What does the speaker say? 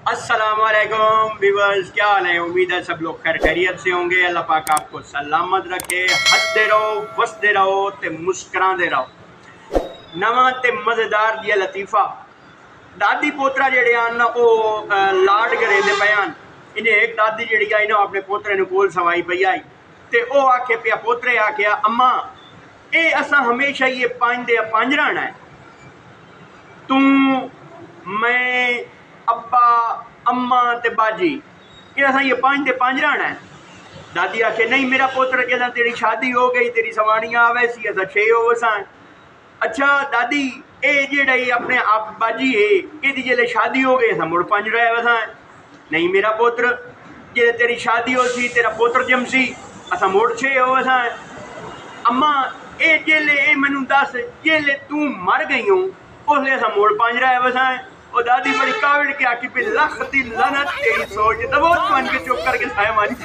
अस्सलामुअलैकुम व्यूअर्स, क्या हाल है। उम्मीद है सब लोग खैर खैरियत से होंगे। अल्लाह पाक आपको सलामत रखे, हंसते रहो, वसते रहो ते मुस्कराते रहो। नवा ते मज़ेदार दिया लतीफ़ा दादी पोतरा जेड़े आन वो लाड करेंदे पे आन। इन्हें एक दादी जी आई ना अपने पोतरे ने कोल सवाई पई आई ते ओ आखे पिया, पोतरे आख्या अम्मा ए असा हमेशा ये पंज रहना है, तू मैं अब्बा अम्मा ते बाजी, ये असा ये पांच रहना है। दादी आखे नहीं मेरा पुत्र जदा तेरी शादी हो गई, तेरी सवानियां आवे सी, असा 6 हो वसा। अच्छा दादी ए जेड़ा अपने आप बाजी है ये जेले शादी हो गई असा मुड़ 5 रह वसा। नहीं मेरा पुत्र जे तेरी शादी हो सी, तेरा पुत्र जमसी, असा मुड़ 6 हो वसा। अम्मा ए जेले ए मैनू दस जेले तू मर गई हूँ उसले असा मुड़ 5 रह वसा। और दादी बड़ी कावड़ के आखी पे लख दी लनत तेरी सोच, दबो बन के चुप करके साया मारी।